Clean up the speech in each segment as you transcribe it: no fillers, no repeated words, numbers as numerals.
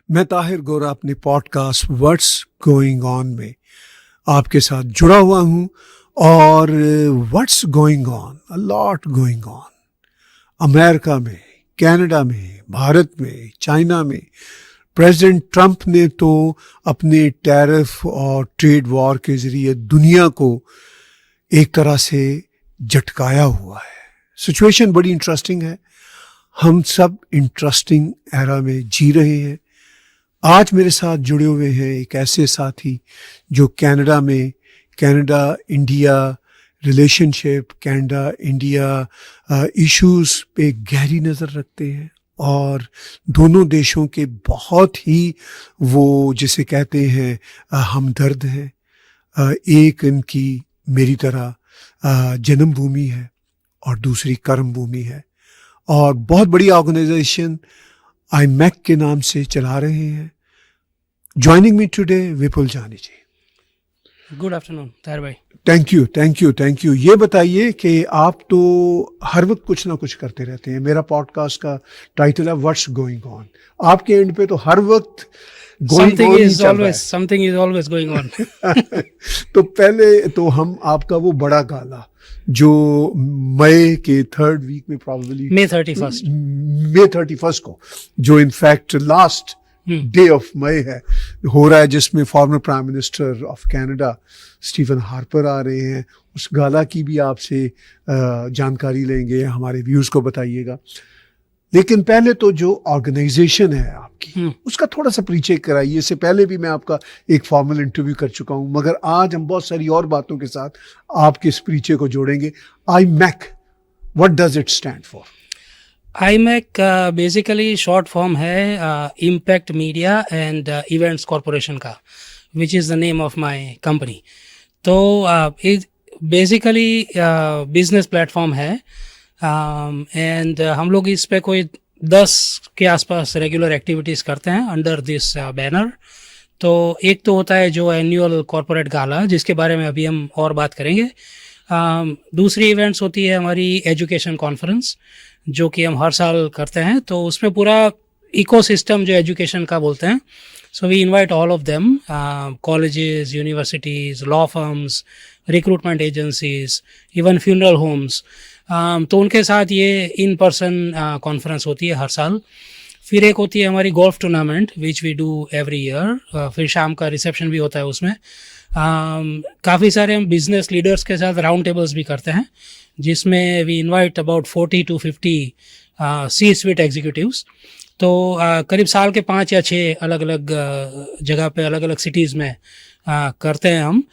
मैं ताहिर गोरा अपने पॉडकास्ट व्हाट्स गोइंग ऑन में आपके साथ जुड़ा हुआ हूं और what's going on, a lot going on. America में, कनाडा में, भारत में, चाइना में प्रेसिडेंट ट्रंप ने तो अपने टैरिफ और ट्रेड वॉर के जरिए दुनिया को एक तरह से झटकाया हुआ है। सिचुएशन बड़ी इंटरेस्टिंग है। हम सब इंटरेस्टिंग एरा में जी रहे हैं। आज मेरे साथ जुड़े हुए हैं एक ऐसे साथी जो कनाडा में Canada India relationship, Canada India issues पे गहरी नज़र रखते हैं और दोनों देशों के बहुत ही वो जिसे कहते हैं हमदर्द हैं। एक इनकी मेरी तरह जन्मभूमि है और दूसरी कर्म भूमि है और बहुत बड़ी ऑर्गेनाइजेशन IMEC के नाम से चला रहे हैं। ज्वाइनिंग मी टुडे विपुल जानी जी। गुड आफ्टरनून ताहिर भाई। Thank you. ये बताइए कि आप तो हर वक्त कुछ ना कुछ करते रहते हैं। मेरा पॉडकास्ट का टाइटल है व्हाट्स गोइंग ऑन। आपके एंड पे तो हर वक्त something is always going on. तो पहले तो हम आपका वो बड़ा गाला जो मई के थर्ड वीक में प्रॉब्लली May 31st को, जो इनफैक्ट लास्ट डे ऑफ मई है, हो रहा है, जिसमें former prime minister of Canada Stephen Harper आ रहे हैं। उस गाला की भी आपसे जानकारी लेंगे, हमारे व्यूज को बताइएगा। लेकिन पहले तो जो ऑर्गेनाइजेशन है आपकी उसका थोड़ा सा परिचय कराइए। इससे पहले भी मैं आपका एक फॉर्मल इंटरव्यू कर चुका हूं, मगर आज हम बहुत सारी और बातों के साथ आपके इस परिचय को जोड़ेंगे। IMEC, what does it stand for? IMEC basically short form है impact media and events corporation का, which is the name of my company. तो बेसिकली बिजनेस प्लेटफॉर्म है एंड हम लोग इस पे कोई 10 के आसपास रेगुलर एक्टिविटीज़ करते हैं अंडर दिस बैनर। तो एक तो होता है जो एनुअल कॉरपोरेट गाला, जिसके बारे में अभी हम और बात करेंगे। दूसरी इवेंट्स होती है हमारी एजुकेशन कॉन्फ्रेंस, जो कि हम हर साल करते हैं। तो उसमें पूरा इकोसिस्टम जो एजुकेशन का बोलते हैं, so we invite all of them, colleges, universities, law firms, recruitment agencies, even funeral homes. तो उनके साथ ये इन पर्सन कॉन्फ्रेंस होती है हर साल। फिर एक होती है हमारी golf tournament which we do every year. फिर शाम का रिसेप्शन भी होता है उसमें। काफ़ी सारे हम बिजनेस लीडर्स के साथ राउंड टेबल्स भी करते हैं, जिसमें we invite about 40 to 50 C-suite executives. तो करीब साल के 5 या 6 अलग अलग जगह पे, अलग अलग सिटीज़ में करते हैं हम।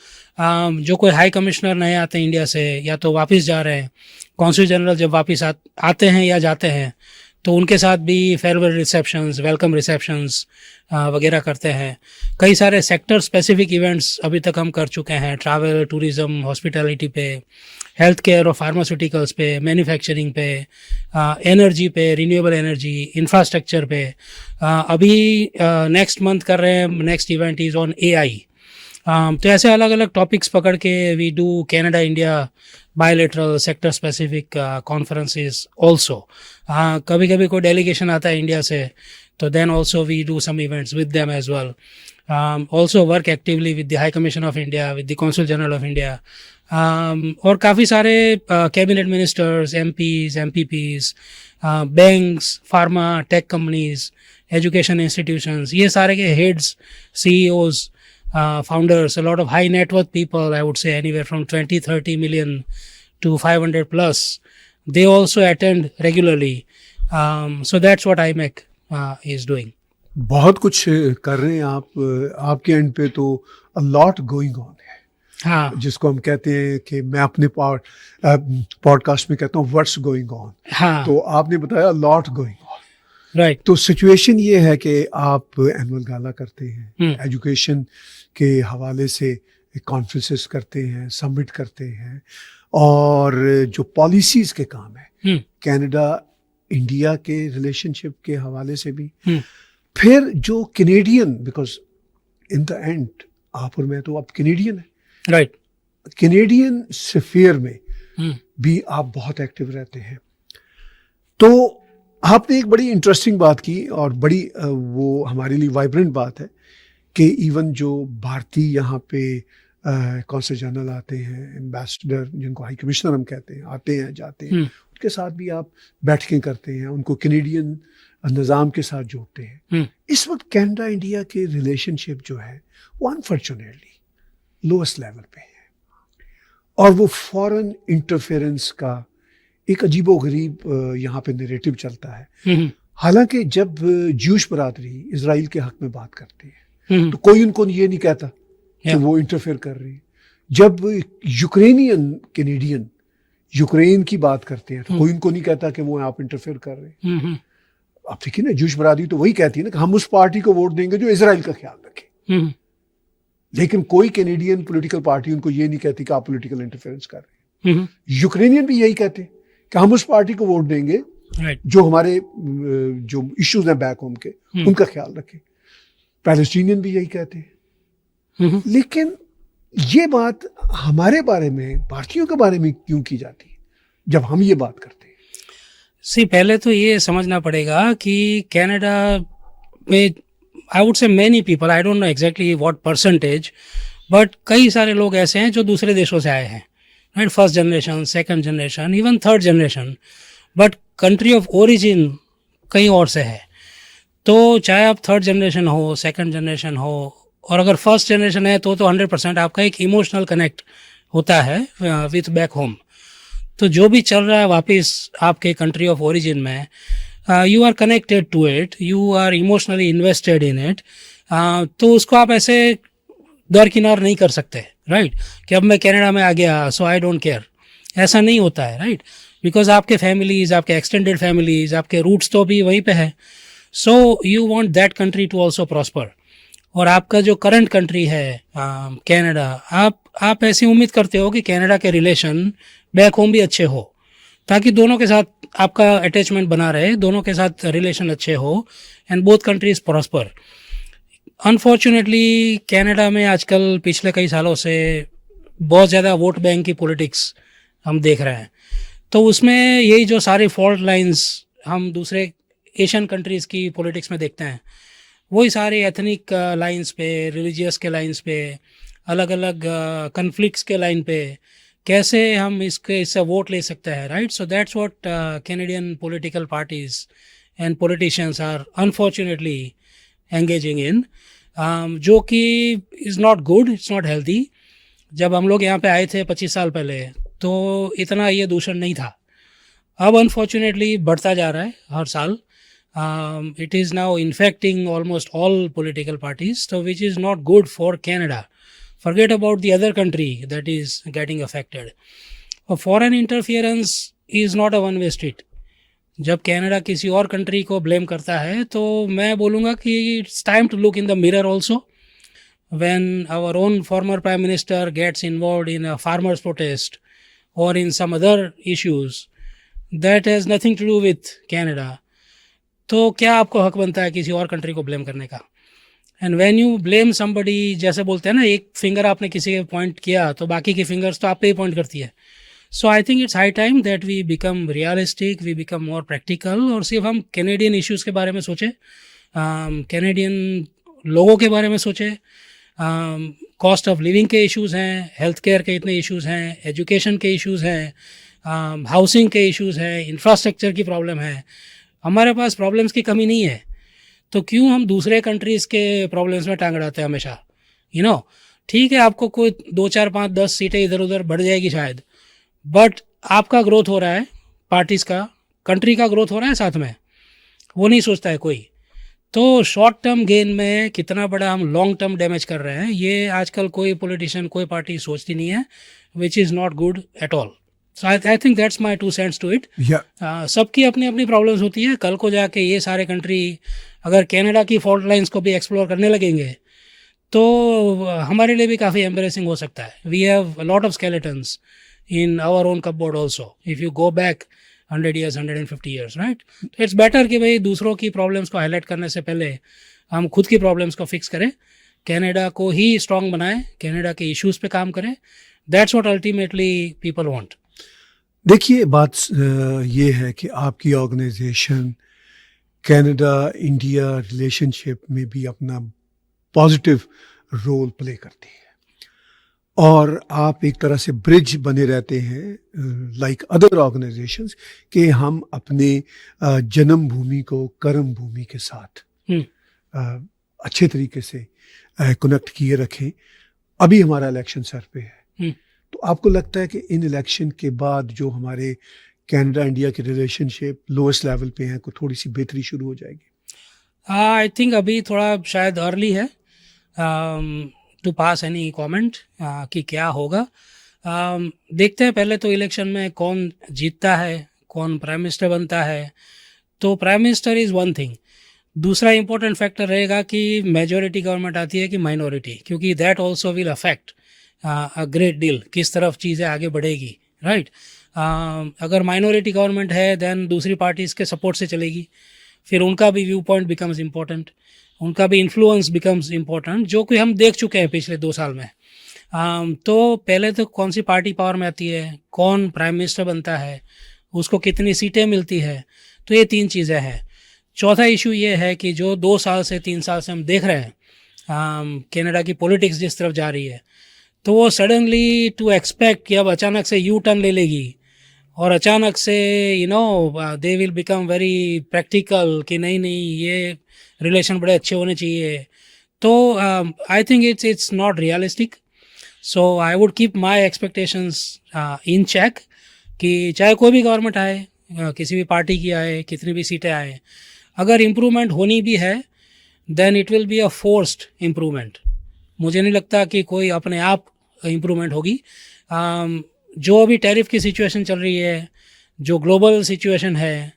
जो कोई हाई कमिश्नर नए आते हैं इंडिया से, या तो वापस जा रहे हैं, कॉन्सुल जनरल जब वापस आते हैं या जाते हैं, तो उनके साथ भी फेयरवेल रिसेप्शंस, वेलकम रिसेप्शंस वगैरह करते हैं। कई सारे सेक्टर स्पेसिफिक इवेंट्स अभी तक हम कर चुके हैं, ट्रैवल, टूरिज़्म, हॉस्पिटैलिटी पे, हेल्थ केयर और फार्मास्यूटिकल्स पे, मैन्युफैक्चरिंग पे, एनर्जी पे, रिन्यूएबल एनर्जी, इंफ्रास्ट्रक्चर पे। अभी नेक्स्ट मंथ कर रहे हैं, next event is on AI। तो ऐसे अलग अलग टॉपिक्स पकड़ के we do Canada India bilateral sector specific conferences also. कभी कभी कोई डेलीगेशन आता है इंडिया से, तो then also we do some events with them as well. Also work actively with the high commission of India, with the consul general of India, और काफ़ी सारे cabinet ministers, MPs, MPPs, banks, pharma, tech companies, education institutions, ये सारे के heads, CEOs, founders, a lot of high net worth people, I would say anywhere from 20-30 million to 500 plus, they also attend regularly. So that's what IMEC is doing. बहुत कुछ कर रहे हैं आप। आपके एंड पे तो a lot going on है। हाँ, जिसको हम कहते हैं कि मैं अपने पॉडकास्ट में कहता हूँ व्हाट्स गोइंग ऑन। हाँ, तो आपने बताया लॉट गोइंग ऑन, राइट। तो सिचुएशन ये है कि आप एनुअल गाला करते हैं, एजुकेशन के हवाले से कॉन्फ्रेंसेस करते हैं, समिट करते हैं, और जो पॉलिसीज के काम है कनाडा इंडिया के रिलेशनशिप के हवाले से भी। फिर जो Canadian, because in the end आप और मैं तो आप कैनेडियन है, राइट, कैनेडियन स्फीयर में भी आप बहुत एक्टिव रहते हैं। तो आपने एक बड़ी इंटरेस्टिंग बात की और बड़ी वो हमारे लिए वाइब्रेंट बात है कि इवन जो भारतीय यहाँ पे कौन से जनरल आते हैं, एम्बेसडर जिनको हाई कमिश्नर हम कहते हैं, आते हैं जाते हैं, उनके साथ भी आप बैठकें करते हैं, उनको कैनेडियन निज़ाम के साथ जोड़ते हैं। इस वक्त कनाडा इंडिया के रिलेशनशिप जो है वो अनफॉर्चुनेटली लोएस्ट लेवल पे है और वो फॉरेन इंटरफेरेंस का एक अजीबोगरीब यहाँ पे नैरेटिव चलता है। हालांकि जब ज्यूश बरादरी इजराइल के हक में बात करती है तो कोई उनको ये नहीं कहता कि वो इंटरफेयर कर रही है। जब यूक्रेनियन कैनेडियन यूक्रेन की बात करते हैं तो कोई उनको नहीं कहता कि वो आप इंटरफेयर कर रहे हैं। आप देखिए ना, ज्यूश बरादरी तो वही कहती है ना कि हम उस पार्टी को वोट देंगे जो इजराइल का ख्याल रखे, लेकिन कोई कैनेडियन पॉलिटिकल पार्टी उनको ये नहीं कहती कि आप पॉलिटिकल इंटरफेरेंस कर रहे हैं। यूक्रेनियन भी यही कहते हैं कि हम उस पार्टी को वोट देंगे जो हमारे जो इश्यूज हैं बैक होम के उनका ख्याल रखे। पैलेस्टीनियन भी यही कहते हैं। लेकिन ये बात हमारे बारे में, भारतीयों के बारे में क्यों की जाती है जब हम ये बात करते हैं? पहले तो ये समझना पड़ेगा कि कनाडा में आई वुड से many people, I don't know exactly what percentage, but कई सारे लोग ऐसे हैं जो दूसरे देशों से आए हैं, right? First generation, second generation, even third generation, but country of origin कहीं और से है। तो चाहे आप थर्ड जनरेशन हो, सेकंड जनरेशन हो, और अगर फर्स्ट जनरेशन है तो 100% आपका एक इमोशनल कनेक्ट होता है विथ बैक होम। तो जो भी चल रहा है वापस आपके कंट्री ऑफ ओरिजिन में, you are connected to it, you are emotionally invested in it. तो उसको आप ऐसे दरकिनार नहीं कर सकते, राइट? कि अब मैं कनाडा में आ गया सो आई डोंट केयर, ऐसा नहीं होता है, राइट? बिकॉज आपके फैमिलीज, आपके एक्सटेंडेड फैमिलीज, आपके रूट्स तो भी वहीं पे है। So you want that country to also prosper. और आपका जो करंट कंट्री है कनाडा, आप ऐसी उम्मीद करते हो कि कनाडा के रिलेशन बैक होम भी अच्छे हो, ताकि दोनों के साथ आपका अटैचमेंट बना रहे, दोनों के साथ रिलेशन अच्छे हो, and both countries prosper. Unfortunately Canada में आजकल पिछले कई सालों से बहुत ज़्यादा वोट बैंक की पॉलिटिक्स हम देख रहे हैं। तो उसमें यही जो सारी फॉल्ट लाइंस हम दूसरे एशियन कंट्रीज़ की पॉलिटिक्स में देखते हैं, वही सारे एथनिक लाइंस पे, रिलीजियस के लाइंस पे, अलग अलग कन्फ्लिक्ट्स के लाइन पे कैसे हम इससे वोट ले सकते हैं, right? So that's what Canadian political parties and politicians are unfortunately engaging in, जो कि is not good, it's not healthy. जब हम लोग यहाँ पे आए थे 25 साल पहले तो इतना ये दूषण नहीं था। अब अनफॉर्चुनेटली बढ़ता जा रहा है हर साल। It is now infecting almost all political parties, so which is not good for Canada. Forget about the other country that is getting affected. Foreign interference is not a one-way street. जब Canada किसी और country को blame करता है तो मैं बोलूँगा कि it's time to look in the mirror also. When our own former Prime Minister gets involved in a farmers' protest or in some other issues, that has nothing to do with Canada. तो क्या आपको हक बनता है किसी और country को blame करने का? And when you blame somebody, जैसे बोलते हैं ना, एक फिंगर आपने किसी के पॉइंट किया तो बाकी की फिंगर्स तो आप पे ही पॉइंट करती है। So I think it's high time that we become realistic, we become more practical, और सिर्फ हम कैनेडियन इश्यूज़ के बारे में सोचें, कैनेडियन लोगों के बारे में सोचें। कॉस्ट ऑफ लिविंग के इश्यूज़ हैं, हेल्थ केयर के इतने इश्यूज़ हैं, एजुकेशन के इश्यूज़ हैं, हाउसिंग के इश्यूज़ हैं, इंफ्रास्ट्रक्चर की प्रॉब्लम है। हमारे पास प्रॉब्लम्स की कमी नहीं है, तो क्यों हम दूसरे कंट्रीज़ के प्रॉब्लम्स में टांग अड़ाते हैं हमेशा? यू नो, ठीक है, आपको कोई 2, 4, 5, 10 सीटें इधर उधर बढ़ जाएगी शायद, बट आपका ग्रोथ हो रहा है, पार्टीज़ का, कंट्री का ग्रोथ हो रहा है साथ में, वो नहीं सोचता है कोई। तो शॉर्ट टर्म गेन में कितना बड़ा हम लॉन्ग टर्म डैमेज कर रहे हैं, ये आजकल कोई पॉलिटिशियन, कोई पार्टी सोचती नहीं है, which is not good at all. So I think that's my 2 cents to it. सबकी अपनी अपनी प्रॉब्लम्स होती है। कल को जाके ये सारे कंट्री अगर कनाडा की फॉल्ट लाइंस को भी एक्सप्लोर करने लगेंगे तो हमारे लिए भी काफ़ी एम्बेरेसिंग हो सकता है। We have a lot of skeletons in our own cupboard also if you go back 100 years, 150 years, right? तो इट्स बेटर कि भाई दूसरों की प्रॉब्लम्स को हाईलाइट करने से पहले हम खुद की प्रॉब्लम्स को फिक्स करें, कनाडा को ही स्ट्रॉन्ग बनाएं, कनाडा के इश्यूज़ पे काम करें। That's what ultimately people want. देखिए, बात ये है कि आपकी ऑर्गेनाइजेशन कनाडा इंडिया रिलेशनशिप में भी अपना पॉजिटिव रोल प्ले करती है, और आप एक तरह से ब्रिज बने रहते हैं लाइक अदर ऑर्गेनाइजेशंस कि हम अपने जन्मभूमि को कर्म भूमि के साथ अच्छे तरीके से कनेक्ट किए रखें। अभी हमारा इलेक्शन सर पे है, तो आपको लगता है कि इन इलेक्शन के बाद जो हमारे कनाडा इंडिया की रिलेशनशिप लोएस्ट लेवल पे हैं, को थोड़ी सी बेहतरी शुरू हो जाएगी? आई थिंक अभी थोड़ा शायद अर्ली है टू पास एनी कमेंट कि क्या होगा। देखते हैं, पहले तो इलेक्शन में कौन जीतता है, कौन प्राइम मिनिस्टर बनता है। तो prime minister is one thing, दूसरा इंपॉर्टेंट फैक्टर रहेगा कि मेजॉरिटी गवर्नमेंट आती है कि माइनॉरिटी, क्योंकि that also will affect a great deal किस तरफ चीज़ें आगे बढ़ेगी, राइट। अगर माइनॉरिटी गवर्नमेंट है देन दूसरी पार्टीज़ के सपोर्ट से चलेगी, फिर उनका भी व्यू पॉइंट बिकम्स इम्पोर्टेंट, उनका भी इन्फ्लुएंस बिकम्स इम्पोर्टेंट, जो कि हम देख चुके हैं पिछले 2 साल में। तो पहले तो कौन सी पार्टी पावर में आती है, कौन प्राइम मिनिस्टर बनता है, उसको कितनी सीटें मिलती है, तो ये 3 चीज़ें हैं। चौथा इशू ये है कि जो 2 साल से 3 साल से हम देख रहे हैं कनाडा की पॉलिटिक्स जिस तरफ जा रही है, तो वो सडनली टू एक्सपेक्ट कि अब अचानक से यू टर्न ले लेगी और अचानक से they will become very practical कि नहीं ये रिलेशन बड़े अच्छे होने चाहिए। तो I think it's not realistic. So I would keep my expectations in check कि चाहे कोई भी गवर्नमेंट आए, किसी भी पार्टी की आए, कितनी भी सीटें आए, अगर इम्प्रूवमेंट होनी भी है then it will be a forced improvement. मुझे नहीं लगता कि कोई अपने आप इम्प्रूवमेंट होगी। जो अभी टैरिफ की सिचुएशन चल रही है, जो ग्लोबल सिचुएशन है,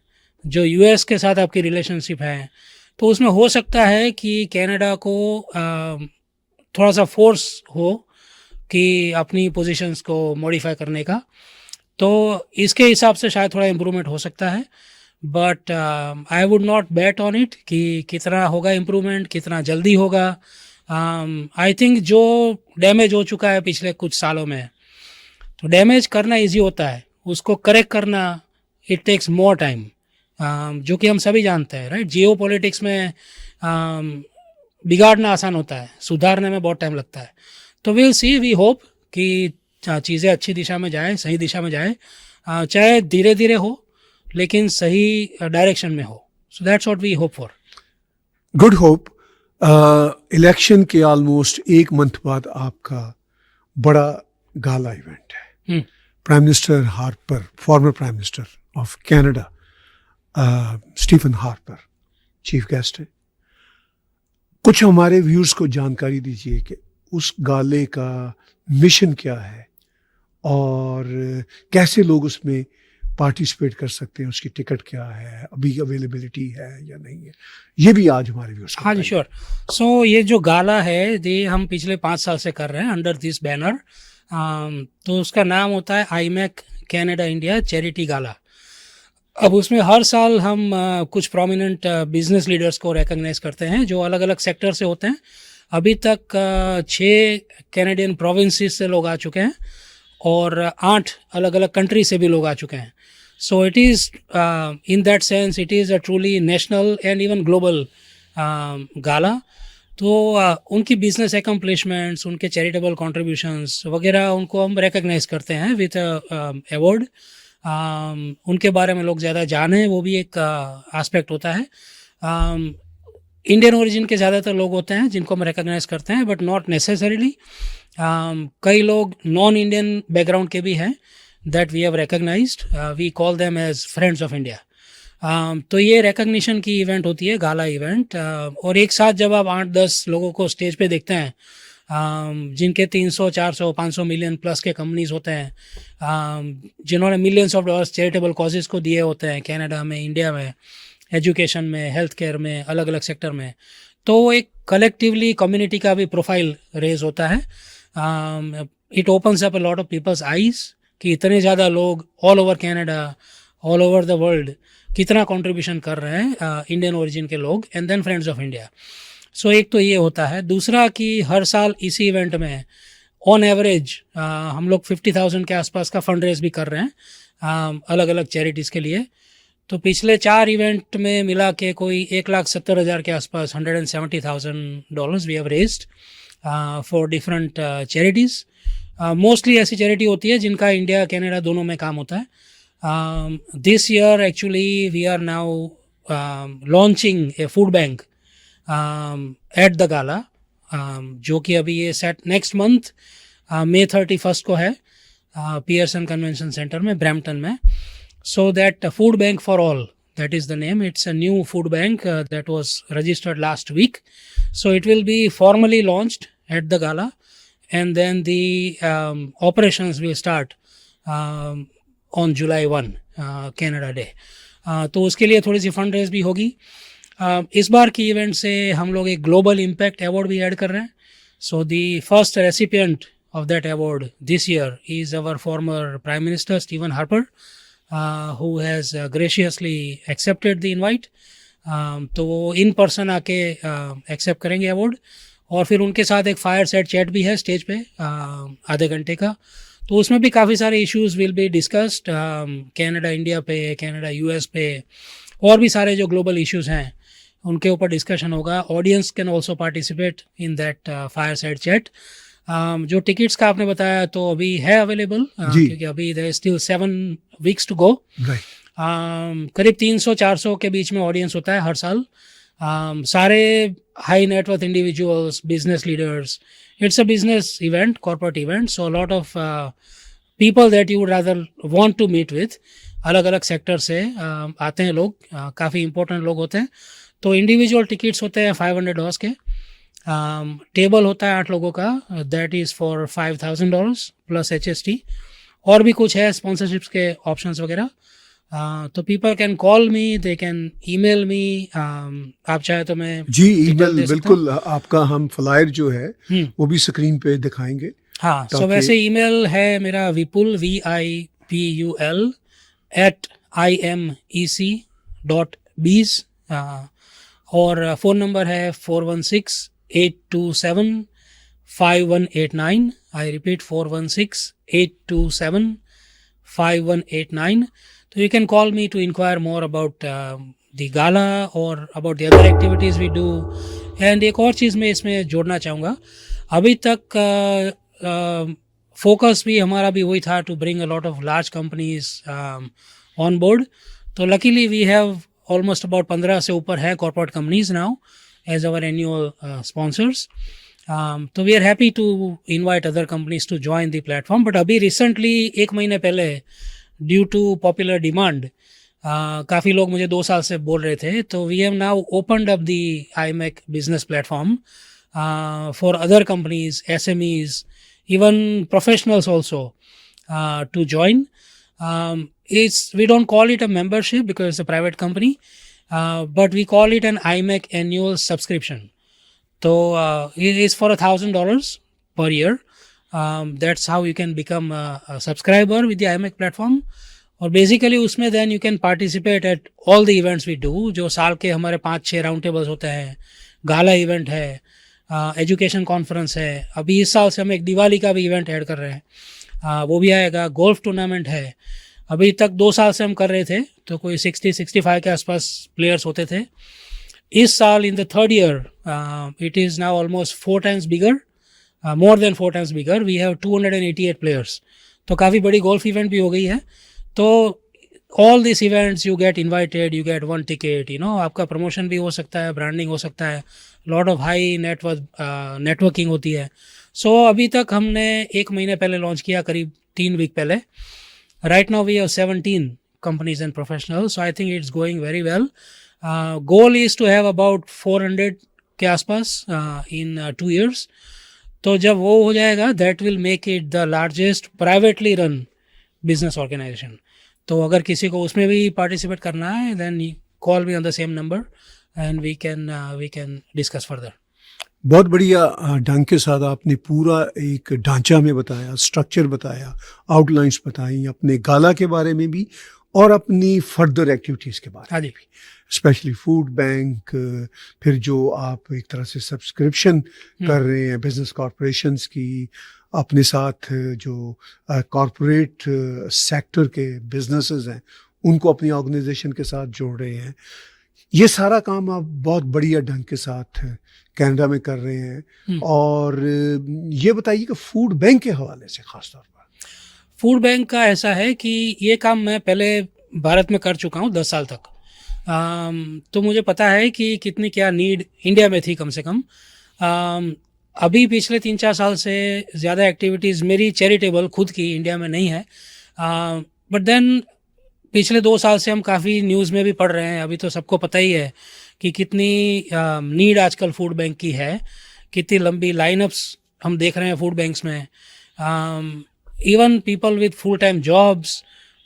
जो यूएस के साथ आपकी रिलेशनशिप है, तो उसमें हो सकता है कि कनाडा को थोड़ा सा फोर्स हो कि अपनी पोजीशंस को मॉडिफाई करने का, तो इसके हिसाब से शायद थोड़ा इम्प्रूवमेंट हो सकता है। But I would not bat on it कि कितना होगा इम्प्रूवमेंट, कितना जल्दी होगा। आई थिंक जो डैमेज हो चुका है पिछले कुछ सालों में, तो डैमेज करना इजी होता है, उसको करेक्ट करना इट टेक्स मोर टाइम, जो कि हम सभी जानते हैं, राइट। जियो पॉलिटिक्स में बिगाड़ना आसान होता है, सुधारने में बहुत टाइम लगता है। तो विल सी, वी होप कि चीज़ें अच्छी दिशा में जाए, सही दिशा में जाए, चाहे धीरे धीरे हो लेकिन सही डायरेक्शन में हो। So that's what we hope for. Good hope. Election के ऑलमोस्ट 1 मंथ बाद आपका बड़ा गाला इवेंट है। Prime minister Harper, former prime minister of Canada Stephen Harper chief guest है। कुछ हमारे व्यूअर्स को जानकारी दीजिए कि उस गाले का मिशन क्या है और कैसे लोग उसमें पार्टिसिपेट कर सकते हैं, उसकी टिकट क्या है, अभी अवेलेबिलिटी है या नहीं है, ये भी आज हमारे व्यूअर्स को। हाँ जी, श्योर। सो ये जो गाला है ये हम पिछले 5 साल से कर रहे हैं अंडर दिस बैनर। तो उसका नाम होता है आईमैक कनाडा इंडिया चैरिटी गाला। अब उसमें हर साल हम कुछ प्रोमिनेंट बिजनेस लीडर्स को रिकॉग्नाइज करते हैं जो अलग अलग सेक्टर से होते हैं। अभी तक 6 कैनेडियन प्रोविंसेस से लोग आ चुके हैं और 8 अलग अलग कंट्री से भी लोग आ चुके हैं। So it is in that sense it is a truly national and even global gala. तो उनकी बिजनेस एकम्प्लिशमेंट्स, उनके चैरिटेबल कॉन्ट्रीब्यूशंस वगैरह उनको हम रिकॉग्नाइज करते हैं विथ अवार्ड। उनके बारे में लोग ज़्यादा जाने, वो भी एक एस्पेक्ट होता है। इंडियन ओरिजिन के ज़्यादातर लोग होते हैं जिनको हम रिकॉग्नाइज करते हैं, बट नॉट नेसेसरीली। कई लोग नॉन इंडियन बैकग्राउंड के भी हैं that we have recognised, we call them as friends of India. तो ये रिकॉग्निशन की इवेंट होती है, गाला इवेंट। और एक साथ जब आप 8-10 लोगों को स्टेज पे देखते हैं जिनके 300, 400, 500 मिलियन प्लस के कंपनीज होते हैं, जिन्होंने millions of dollars charitable causes को दिए होते हैं कनाडा में, इंडिया में, एजुकेशन में, हेल्थ केयर में, अलग अलग सेक्टर में, तो एक कलेक्टिवली कम्युनिटी का भी प्रोफाइल रेज होता है। It opens up a lot of peoples eyes कि इतने ज़्यादा लोग all over Canada, all over the world कितना कंट्रीब्यूशन कर रहे हैं इंडियन ओरिजिन के लोग, and then friends of India. So एक तो ये होता है। दूसरा कि हर साल इसी इवेंट में ऑन एवरेज हम लोग 50,000 के आसपास का फंड रेज भी कर रहे हैं अलग अलग चैरिटीज़ के लिए। तो पिछले 4 इवेंट में मिला के कोई 1,70,000 के आसपास $170,000 we have raised for different charities. Mostly ऐसी चैरिटी होती है जिनका इंडिया कनाडा दोनों में काम होता है. This year actually we are now launching a food bank at the gala, जो कि अभी ये सेट नेक्स्ट मंथ May 31 को है पियर्सन कन्वेंशन सेंटर में ब्रैम्पटन में. So that food bank for all, that is the name. It's a new food bank that was registered last week. So it will be formally launched at the gala, and then the operations will start on July 1, Canada Day. तो उसके लिए थोड़ी सी fund raise भी होगी. इस बार की event से हम लोग एक ग्लोबल इम्पैक्ट अवार्ड भी ऐड कर रहे हैं. So the first recipient of that award this year is our former Prime Minister Stephen Harper, who has graciously accepted the invite. तो वो इन पर्सन आके एक्सेप्ट करेंगे अवार्ड, और फिर उनके साथ एक फायर सेट चैट भी है स्टेज पे आधे घंटे का. तो उसमें भी काफ़ी सारे issues will be discussed, Canada India पे, कनाडा यूएस पे, और भी सारे जो ग्लोबल इश्यूज हैं उनके ऊपर डिस्कशन होगा. Audience can also participate in that fireside chat. जो टिकट्स का आपने बताया तो अभी है अवेलेबल, क्योंकि अभी there is still 7 weeks to go. करीब 300-400 के बीच में ऑडियंस होता है हर साल. सारे high net worth individuals, business leaders. It's a business event, corporate event, so lot of people that you would rather want to meet with. अलग अलग सेक्टर से आते हैं लोग, काफ़ी इंपॉर्टेंट लोग होते हैं. तो इंडिविजुअल टिकट्स होते हैं $500 के. टेबल होता है 8 लोगों का, that is for $5,000 plus HST. और भी कुछ है, स्पॉन्सरशिप्स के ऑप्शंस वगैरह. तो people can call me, they can email me. आप चाहे तो मैं ईमेल बिल्कुल आपका हम फ्लायर जो है वो भी स्क्रीन पे दिखाएंगे. हाँ, सो वैसे ईमेल है मेरा विपुल VIPUL @imec.biz, और फ़ोन नंबर है 416-827-5189. I repeat 416-827-5189. So you can call me to inquire more about the gala or about the other activities we do. And एक और चीज़ मैं इसमें जोड़ना चाहूँगा. अभी तक फोकस भी हमारा भी वही था, to bring a lot of large companies on board. तो luckily we have almost about 15 से ऊपर है corporate companies now as our annual sponsors. तो we are happy to invite other companies to join the platform. But अभी recently 1 महीने पहले due to popular demand काफ़ी लोग मुझे 2 साल से बोल रहे थे, तो we have now opened up the IMEC business platform for other companies, SMEs, even professionals also to join. We don't call it a membership because it's a private company, but we call it an IMEC annual subscription. So it is for $1,000 per year. That's how you can become a subscriber with the IMEC platform. और basically उसमें then you can participate at all the events we do. जो साल के हमारे 5-6 round tables होते हैं, gala event है, education conference है. अभी इस साल से हम एक दिवाली का भी इवेंट ऐड कर रहे हैं, वो भी आएगा. गोल्फ टूर्नामेंट है. अभी तक 2 साल से हम कर रहे थे तो कोई 60-65 के आसपास प्लेयर्स होते थे. इस साल in the 3rd year it is now almost 4 times bigger, more than 4 times bigger. We have 288 players. तो काफ़ी बड़ी गोल्फ इवेंट भी हो गई है. तो all this events you get invited, you get 1 ticket. आपका प्रमोशन भी हो सकता है, ब्रांडिंग हो सकता है, लॉट ऑफ हाई नेटवर्किंग होती है. सो अभी तक हमने 1 महीने पहले लॉन्च किया, करीब 3 वीक पहले. Right now we have 17 companies and professionals. So I think it's going very well. Goal is to have about 400 के आसपास इन 2 years. तो जब वो हो जाएगा, that will make it the largest privately run business organisation. तो अगर किसी को उसमें भी पार्टिसिपेट करना है, then call me on the same number and we can discuss further. बहुत बढ़िया ढंग के साथ आपने पूरा एक ढांचा में बताया, स्ट्रक्चर बताया, आउटलाइंस बताई, अपने गाला के बारे में भी और अपनी फर्दर एक्टिविटीज़ के बारे में भी, स्पेशली फूड बैंक, फिर जो आप एक तरह से सब्सक्रिप्शन कर रहे हैं बिजनेस कॉरपोरेशंस की, अपने साथ जो कॉरपोरेट सेक्टर के बिजनेसेस हैं उनको अपनी ऑर्गेनाइजेशन के साथ जोड़ रहे हैं। ये सारा काम आप बहुत बढ़िया ढंग के साथ कनाडा में कर रहे हैं। और ये बताइए कि फूड बैंक के हवाले से खास तौर पर। फूड बैंक का ऐसा है कि ये काम मैं पहले भारत में कर चुका हूँ 10 साल तक। तो मुझे पता है कि कितनी क्या नीड इंडिया में थी कम से कम। अभी पिछले 3-4 साल से ज़्यादा एक्टिविटीज़ मेरी चैरिटेबल खुद की इंडिया में नहीं है। बट देन पिछले 2 साल से हम काफ़ी न्यूज़ में भी पढ़ रहे हैं, अभी तो सबको पता ही है कि कितनी नीड आजकल फूड बैंक की है, कितनी लंबी लाइनअप्स हम देख रहे हैं फूड बैंक्स में। Even people with full time jobs,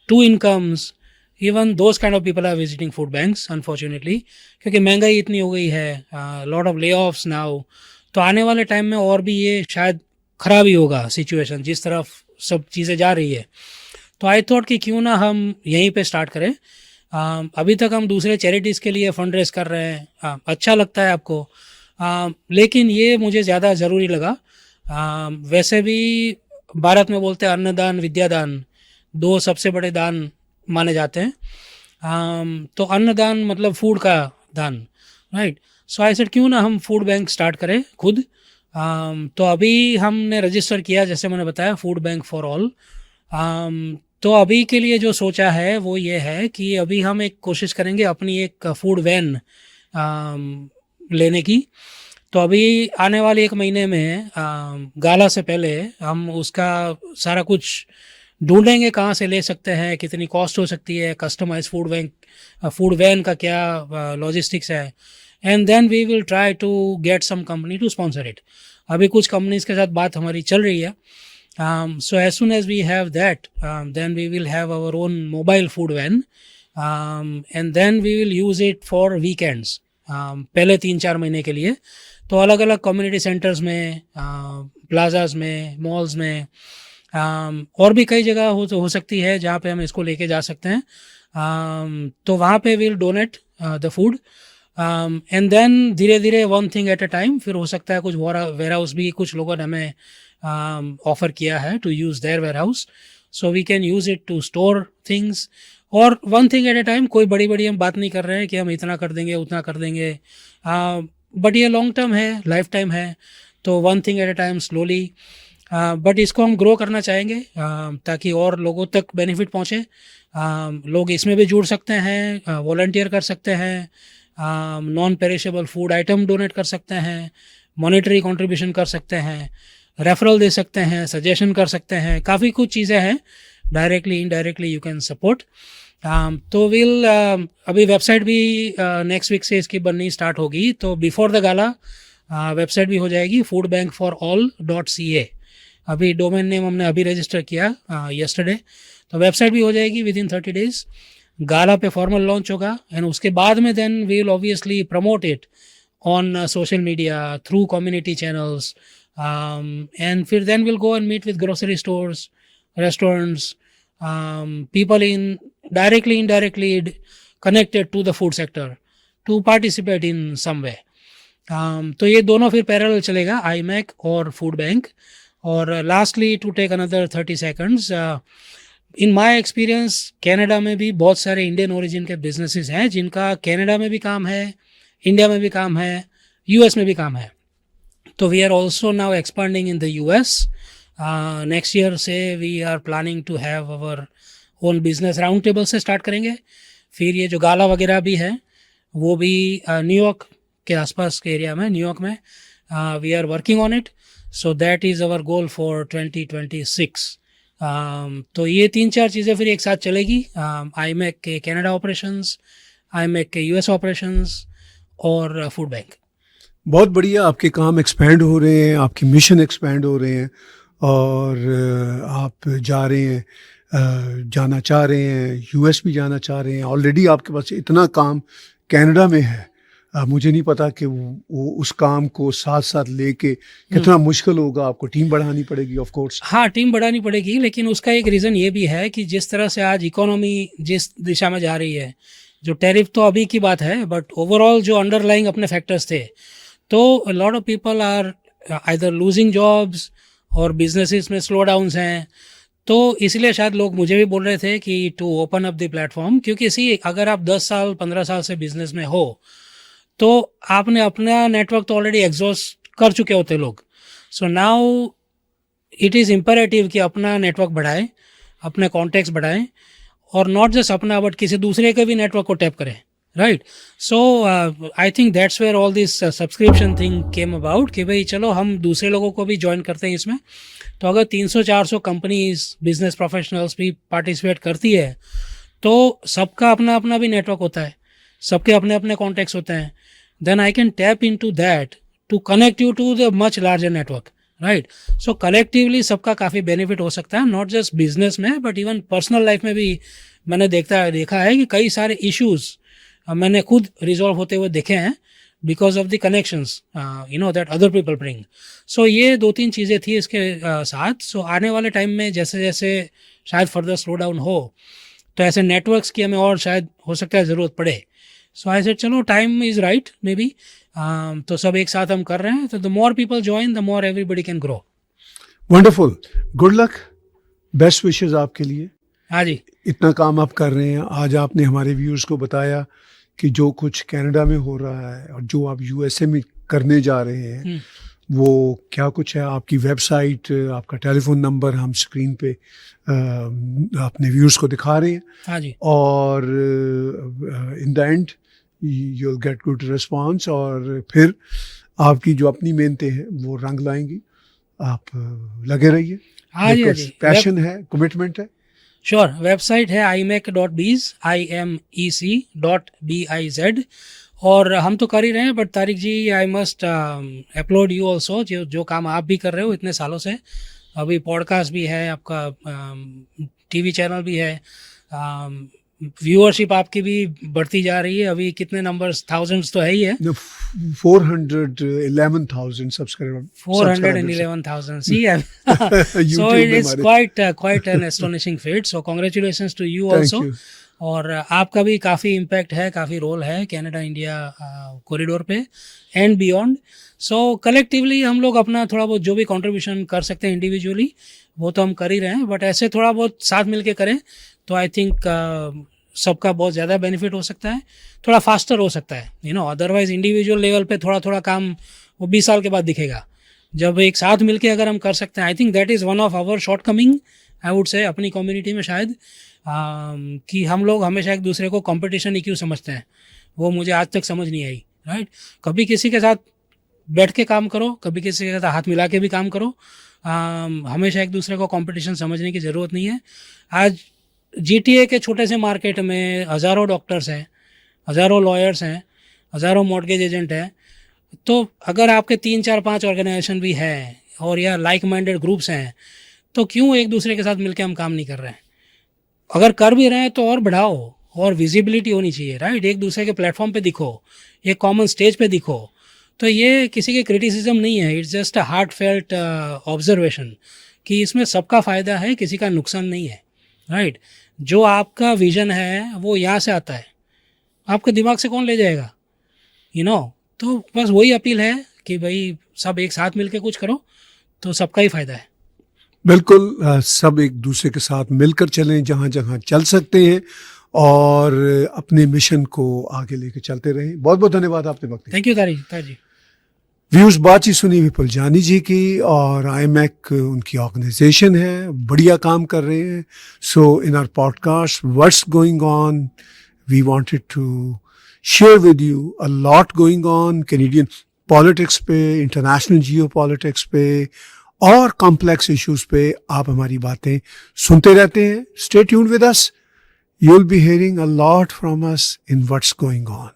2 incomes, even those kind of people are visiting food banks unfortunately, क्योंकि महंगाई इतनी हो गई है, lot of layoffs now. तो आने वाले टाइम में और भी ये शायद ख़राब ही होगा सिचुएशन, जिस तरफ सब चीज़ें जा रही है। तो आई थॉट कि क्यों ना हम यहीं पे स्टार्ट करें। अभी तक हम दूसरे चैरिटीज़ के लिए फंड रेज कर रहे हैं, अच्छा लगता है आपको, लेकिन ये मुझे ज़्यादा ज़रूरी लगा। वैसे भी भारत में बोलते हैं अन्नदान विद्यादान, 2 सबसे बड़े दान माने जाते हैं। तो अन्नदान मतलब फूड का दान, राइट। सो आई सेड क्यों ना हम फूड बैंक स्टार्ट करें खुद। तो अभी हमने रजिस्टर किया, जैसे मैंने बताया, फूड बैंक फॉर ऑल। तो अभी के लिए जो सोचा है वो ये है कि अभी हम एक कोशिश करेंगे अपनी एक फूड वैन लेने की। तो अभी आने वाले 1 महीने में गाला से पहले हम उसका सारा कुछ ढूंढेंगे, कहाँ से ले सकते हैं, कितनी कॉस्ट हो सकती है, कस्टमाइज फूड वैन का क्या लॉजिस्टिक्स है, and then we will try to get some company to sponsor it. अभी कुछ कंपनीज के साथ बात हमारी चल रही है। So as soon as we have that, then we will have our own mobile food van, and then we will use it for weekends, पहले 3-4 महीने के लिए। तो अलग अलग कम्युनिटी सेंटर्स में, प्लाजाज में, मॉल्स में, और भी कई जगह हो सकती है जहाँ पे हम इसको लेके जा सकते हैं। तो वहाँ पे will donate the food, and then धीरे धीरे one thing at a time. फिर हो सकता है कुछ वेयर हाउस भी कुछ लोगों ने हमें ऑफर किया है to use their warehouse, so we can use it to store things. और one thing at a time, कोई बड़ी बड़ी हम बात नहीं कर रहे हैं कि हम इतना कर देंगे उतना कर देंगे, बट ये लॉन्ग टर्म है, लाइफ टाइम है। तो one thing at a time, slowly, but इसको हम ग्रो करना चाहेंगे ताकि और लोगों तक बेनिफिट पहुँचे। लोग इसमें भी जुड़ सकते हैं, वॉलंटियर कर सकते हैं, non perishable food item donate कर सकते हैं, मॉनेटरी कंट्रीब्यूशन कर सकते हैं, रेफरल दे सकते हैं, सजेशन कर सकते हैं, काफ़ी कुछ चीज़ें हैं, directly indirectly you can support. तो विल अभी वेबसाइट भी नेक्स्ट वीक से इसकी बननी स्टार्ट होगी। तो बिफोर द गाला वेबसाइट भी हो जाएगी, foodbankforall.ca। अभी डोमेन नेम हमने अभी रजिस्टर किया यस्टरडे, तो वेबसाइट भी हो जाएगी विद इन 30 डेज। गाला पे फॉर्मल लॉन्च होगा, एंड उसके बाद में then we will obviously promote it on social media through community channels, and then we'll go and meet with grocery stores, restaurants, people directly indirectly connected to the food sector to participate in some way. तो ये दोनों फिर parallel चलेगा, IMAC और food bank. और lastly to take another 30 seconds, in my experience Canada में भी बहुत सारे इंडियन ओरिजिन के बिजनेसेस हैं जिनका कनाडा में भी काम है, इंडिया में भी काम है, US में भी काम है। तो we are also now expanding in the US। Next year से we are planning to have our own business. Round table से स्टार्ट करेंगे, फिर ये जो गाला वगैरह भी है वो भी न्यूयॉर्क के आसपास के एरिया में, न्यूयॉर्क में we are working on it. So that is our goal for 2026। तो ये 3-4 चीज़ें फिर एक साथ चलेगी, IMAC के कनाडा ऑपरेशंस, IMAC के US ऑपरेशंस और फूड बैंक। बहुत बढ़िया, आपके काम एक्सपैंड हो रहे हैं, आपके मिशन एक्सपैंड हो रहे हैं, और आप जा रहे हैं, जाना चाह रहे हैं, US भी जाना चाह रहे हैं। ऑलरेडी आपके पास इतना काम कनाडा में है, मुझे नहीं पता कि वो उस काम को साथ साथ लेके कितना मुश्किल होगा। आपको टीम बढ़ानी पड़ेगी ऑफ कोर्स। हाँ, टीम बढ़ानी पड़ेगी, लेकिन उसका एक रीज़न ये भी है कि जिस तरह से आज इकोनॉमी जिस दिशा में जा रही है, जो टैरिफ तो अभी की बात है, बट ओवरऑल जो अंडरलाइंग अपने फैक्टर्स थे, तो lot of people are either losing jobs और बिजनेसेस में स्लो डाउन्स हैं। तो इसलिए शायद लोग मुझे भी बोल रहे थे कि to open up the platform, क्योंकि सी अगर आप 10 साल 15 साल से बिजनेस में हो तो आपने अपना नेटवर्क तो ऑलरेडी एग्जॉस्ट कर चुके होते लोग. So now it is imperative कि अपना नेटवर्क बढ़ाएं, अपने कॉन्टैक्ट्स बढ़ाएं, और नॉट जस्ट अपना बट किसी दूसरे के भी नेटवर्क को टैप करें, right. So I think that's where all this subscription thing came about कि भाई चलो हम दूसरे लोगों को भी ज्वाइन करते हैं इसमें. तो अगर 300-400 कंपनीज बिजनेस प्रोफेशनल्स भी पार्टिसिपेट करती है तो सबका अपना अपना भी नेटवर्क होता है, सबके अपने अपने कॉन्टैक्ट्स होते हैं. Then I can tap into that to connect you to the much larger network, right. So collectively सबका काफ़ी बेनिफिट हो सकता है, नॉट जस्ट बिजनेस में बट इवन पर्सनल लाइफ में भी. मैंने देखा है कि कई सारे इश्यूज मैंने खुद रिजॉल्व होते हुए देखे हैं because of the connections that other people bring. So ये 2-3 चीज़ें थी इसके साथ. सो आने वाले टाइम में जैसे जैसे शायद फर्दर स्लो डाउन हो तो ऐसे नेटवर्क्स की हमें और शायद हो सकता है ज़रूरत पड़े. सो आई सेड चलो time is right may be. तो सब एक साथ हम कर रहे हैं, तो the more people join the more everybody can grow. Wonderful, good luck, best wishes आपके लिए. हाँ जी. इतना काम आप कर रहे हैं. आज आपने हमारे व्यूअर्स को बताया कि जो कुछ कनाडा में हो रहा है और जो आप यूएसए में करने जा रहे हैं वो क्या कुछ है. आपकी वेबसाइट, आपका टेलीफोन नंबर हम स्क्रीन पे अपने व्यूअर्स को दिखा रहे हैं. हाँ जी. और in the end you will get good response और फिर आपकी जो अपनी मेहनतें हैं वो रंग लाएंगी. आप लगे रहिए. हाँ जी. हाँ जी. पैशन है, कमिटमेंट है. श्योर. वेबसाइट है imec.biz, imec.biz. और हम तो कर ही रहे हैं but Tariq ji I must upload you also. जो काम आप भी कर रहे हो इतने सालों से, अभी पॉडकास्ट भी है आपका, टीवी चैनल भी है, व्यूअरशिप आपकी भी बढ़ती जा रही है. अभी कितने नंबर्स, थाउजेंड्स तो है ही है. 411,000 subscriber. 411,000. See, so it's quite an astonishing feat. So congratulations to you also. और आपका भी काफ़ी इम्पैक्ट है, काफ़ी रोल है कनाडा इंडिया कॉरिडोर पे एंड बियॉन्ड. सो कलेक्टिवली हम लोग अपना थोड़ा बहुत जो भी कंट्रीब्यूशन कर सकते हैं इंडिविजुअली वो तो हम कर ही रहे हैं, बट ऐसे थोड़ा बहुत साथ मिलके करें तो आई थिंक सबका बहुत ज़्यादा बेनिफिट हो सकता है, थोड़ा फास्टर हो सकता है. अदरवाइज इंडिविजुअल लेवल पे थोड़ा काम वो 20 साल के बाद दिखेगा. जब एक साथ मिलके अगर हम कर सकते हैं, I think that is one of our shortcoming I would say अपनी कम्युनिटी में शायद, कि हम लोग हमेशा एक दूसरे को कंपटीशन ही क्यों समझते हैं, वो मुझे आज तक समझ नहीं आई, राइट. कभी किसी के साथ बैठ के काम करो, कभी किसी के साथ हाथ मिला के भी काम करो. हमेशा एक दूसरे को कंपटीशन समझने की ज़रूरत नहीं है. आज GTA के छोटे से मार्केट में हज़ारों डॉक्टर्स हैं, हज़ारों लॉयर्स हैं, हज़ारों मॉर्गेज एजेंट हैं. तो अगर आपके 3-4-5 ऑर्गेनाइजेशन भी हैं और या लाइक माइंडेड ग्रुप्स हैं तो क्यों एक दूसरे के साथ मिलकर हम काम नहीं कर रहे हैं. अगर कर भी रहे हैं तो और बढ़ाओ, और विजिबिलिटी होनी चाहिए, राइट. एक दूसरे के प्लेटफॉर्म पे दिखो, एक कॉमन स्टेज पे दिखो. तो ये किसी के क्रिटिसिज्म नहीं है, it's just a heart felt observation कि इसमें सबका फ़ायदा है, किसी का नुकसान नहीं है, राइट. जो आपका विजन है वो यहाँ से आता है, आपके दिमाग से कौन ले जाएगा, तो बस वही अपील है कि भाई सब एक साथ मिलके कुछ करो तो सबका ही फ़ायदा है. बिल्कुल, सब एक दूसरे के साथ मिलकर चलें जहाँ जहाँ चल सकते हैं और अपने मिशन को आगे लेकर चलते रहें. बहुत बहुत धन्यवाद आपने वक्त दिया. Thank you Tariq ji. Views बातचीत सुनी विपुल जानी जी की, और IMEC उनकी ऑर्गेनाइजेशन है, बढ़िया काम कर रहे हैं. So in our podcast what's going on, we wanted to share with you a lot going on Canadian politics पे, इंटरनेशनल जियो पॉलिटिक्स पे और कॉम्प्लेक्स इश्यूज पे. आप हमारी बातें सुनते रहते हैं. Stay tuned with us. You will be hearing a lot from us in what's going on.